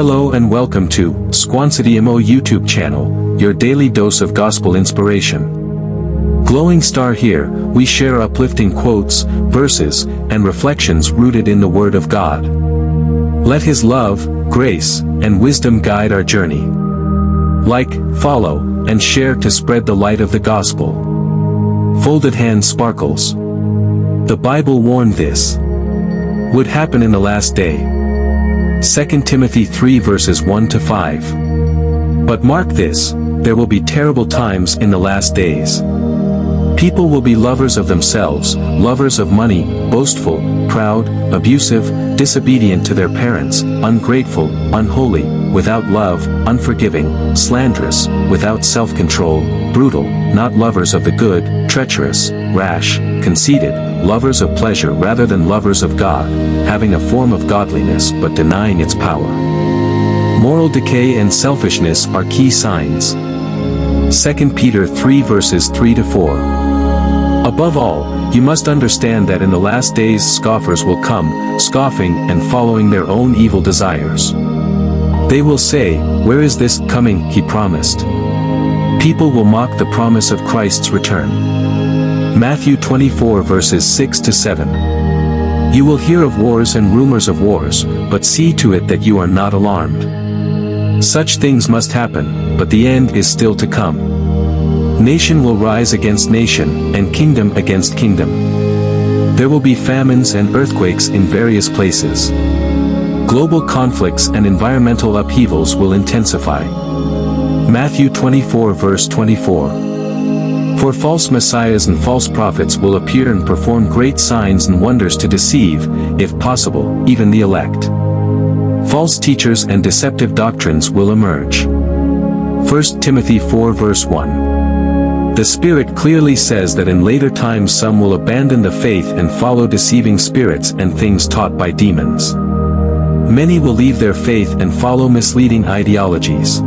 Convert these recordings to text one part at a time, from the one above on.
Hello and welcome to Squancity YouTube channel, your daily dose of gospel inspiration. Glowing star here, we share uplifting quotes, verses, and reflections rooted in the Word of God. Let His love, grace, and wisdom guide our journey. Like, follow, and share to spread the light of the gospel. Folded hand sparkles. The Bible warned this would happen in the last day. 2 Timothy 3 verses 1 to 5. But mark this, there will be terrible times in the last days. People will be lovers of themselves, lovers of money, boastful, proud, abusive, disobedient to their parents, ungrateful, unholy, without love, unforgiving, slanderous, without self-control, brutal, not lovers of the good, treacherous, rash, conceited, lovers of pleasure rather than lovers of God, having a form of godliness but denying its power. Moral decay and selfishness are key signs. 2 Peter 3 verses 3 to 4. Above all, you must understand that in the last days scoffers will come, scoffing and following their own evil desires. They will say, "Where is this coming he promised?" People will mock the promise of Christ's return. Matthew 24 verses 6 to 7. You will hear of wars and rumors of wars, but see to it that you are not alarmed. Such things must happen, but the end is still to come. Nation will rise against nation, and kingdom against kingdom. There will be famines and earthquakes in various places. Global conflicts and environmental upheavals will intensify. Matthew 24 verse 24. For false messiahs and false prophets will appear and perform great signs and wonders to deceive, if possible, even the elect. False teachers and deceptive doctrines will emerge. 1 Timothy 4 verse 1. The Spirit clearly says that in later times some will abandon the faith and follow deceiving spirits and things taught by demons. Many will leave their faith and follow misleading ideologies.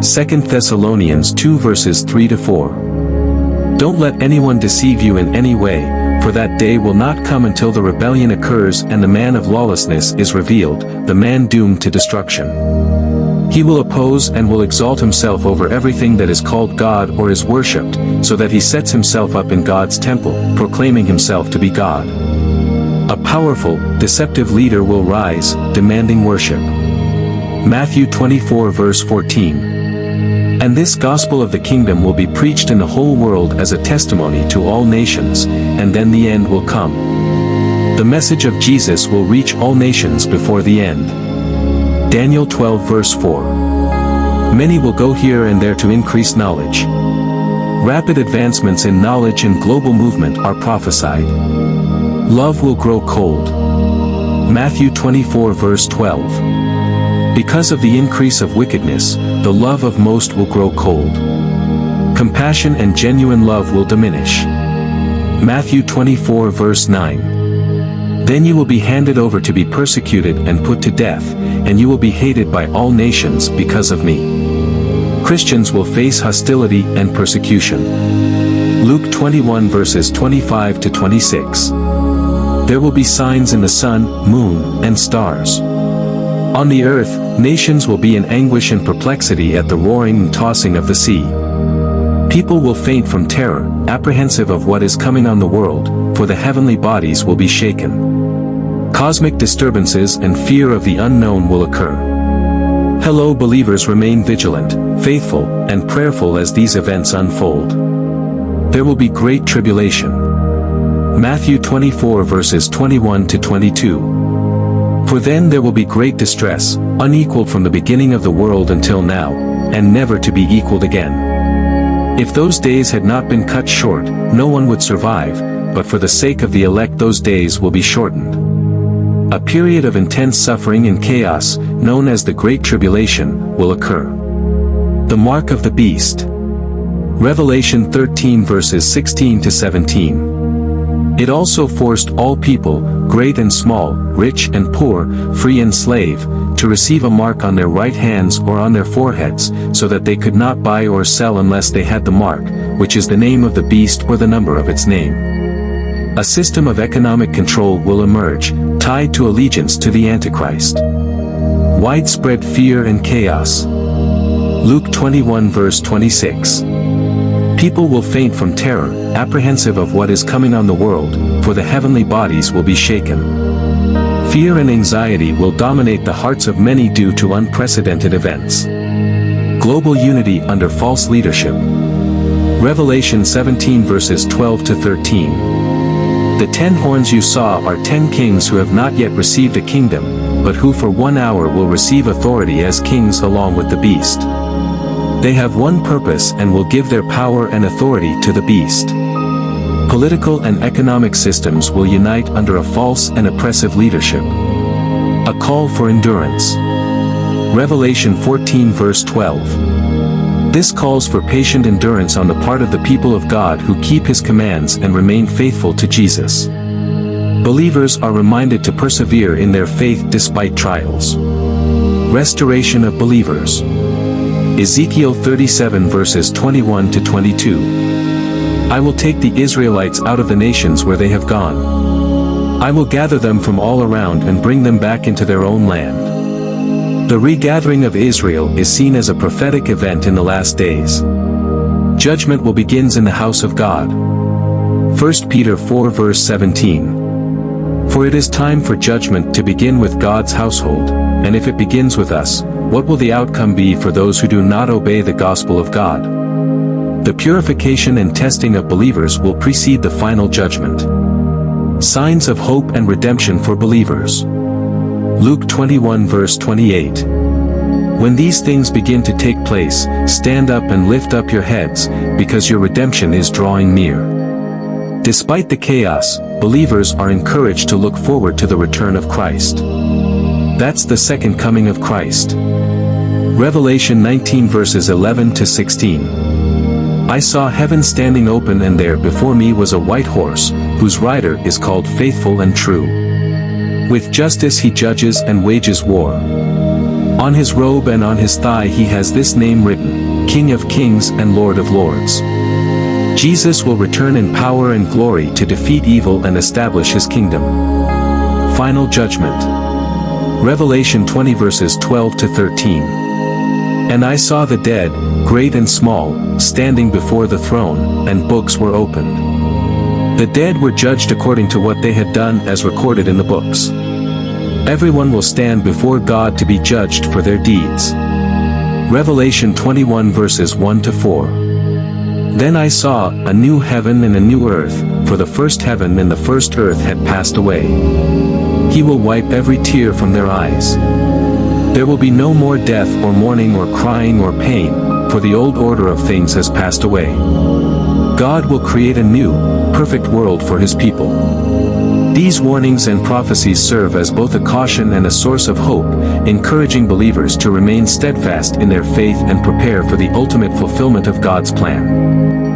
2 Thessalonians 2 verses 3 to 4. Don't let anyone deceive you in any way, for that day will not come until the rebellion occurs and the man of lawlessness is revealed, the man doomed to destruction. He will oppose and will exalt himself over everything that is called God or is worshipped, so that he sets himself up in God's temple, proclaiming himself to be God. A powerful, deceptive leader will rise, demanding worship. Matthew 24 verse 14. And this gospel of the kingdom will be preached in the whole world as a testimony to all nations, and then the end will come. The message of Jesus will reach all nations before the end. Daniel 12 verse 4. Many will go here and there to increase knowledge. Rapid advancements in knowledge and global movement are prophesied. Love will grow cold. Matthew 24 verse 12. Because of the increase of wickedness, the love of most will grow cold. Compassion and genuine love will diminish. Matthew 24 verse 9. Then you will be handed over to be persecuted and put to death, and you will be hated by all nations because of me. Christians will face hostility and persecution. Luke 21 verses 25 to 26. There will be signs in the sun, moon, and stars. On the earth, nations will be in anguish and perplexity at the roaring and tossing of the sea. People will faint from terror, apprehensive of what is coming on the world, for the heavenly bodies will be shaken. Cosmic disturbances and fear of the unknown will occur. Hello believers, remain vigilant, faithful, and prayerful as these events unfold. There will be great tribulation. Matthew 24 verses 21 to 22. For then there will be great distress, unequaled from the beginning of the world until now, and never to be equaled again. If those days had not been cut short, no one would survive, but for the sake of the elect those days will be shortened. A period of intense suffering and chaos, known as the Great Tribulation, will occur. The mark of the beast. Revelation 13 verses 16 to 17. It also forced all people, great and small, rich and poor, free and slave, to receive a mark on their right hands or on their foreheads, so that they could not buy or sell unless they had the mark, which is the name of the beast or the number of its name. A system of economic control will emerge, tied to allegiance to the Antichrist. Widespread fear and chaos. Luke 21 verse 26. People will faint from terror, apprehensive of what is coming on the world, for the heavenly bodies will be shaken. Fear and anxiety will dominate the hearts of many due to unprecedented events. Global unity under false leadership. Revelation 17 verses 12 to 13. The 10 horns you saw are 10 kings who have not yet received a kingdom, but who for 1 hour will receive authority as kings along with the beast. They have one purpose and will give their power and authority to the beast. Political and economic systems will unite under a false and oppressive leadership. A call for endurance. Revelation 14 verse 12. This calls for patient endurance on the part of the people of God who keep His commands and remain faithful to Jesus. Believers are reminded to persevere in their faith despite trials. Restoration of believers. Ezekiel 37 verses 21 to 22. I will take the Israelites out of the nations where they have gone. I will gather them from all around and bring them back into their own land. The regathering of Israel is seen as a prophetic event in the last days. Judgment will begin in the house of God. 1 Peter 4 verse 17. For it is time for judgment to begin with God's household, and if it begins with us, what will the outcome be for those who do not obey the gospel of God? The purification and testing of believers will precede the final judgment. Signs of hope and redemption for believers. Luke 21 verse 28. When these things begin to take place, stand up and lift up your heads, because your redemption is drawing near. Despite the chaos, believers are encouraged to look forward to the return of Christ. That's the second coming of Christ. Revelation 19 verses 11 to 16. I saw heaven standing open, and there before me was a white horse, whose rider is called Faithful and True. With justice he judges and wages war. On his robe and on his thigh he has this name written, King of Kings and Lord of Lords. Jesus will return in power and glory to defeat evil and establish his kingdom. Final judgment. Revelation 20 verses 12 to 13. And I saw the dead, great and small, standing before the throne, and books were opened. The dead were judged according to what they had done as recorded in the books. Everyone will stand before God to be judged for their deeds. Revelation 21 verses 1 to 4. Then I saw a new heaven and a new earth, for the first heaven and the first earth had passed away. He will wipe every tear from their eyes. There will be no more death or mourning or crying or pain, for the old order of things has passed away. God will create a new, perfect world for his people. These warnings and prophecies serve as both a caution and a source of hope, encouraging believers to remain steadfast in their faith and prepare for the ultimate fulfillment of God's plan.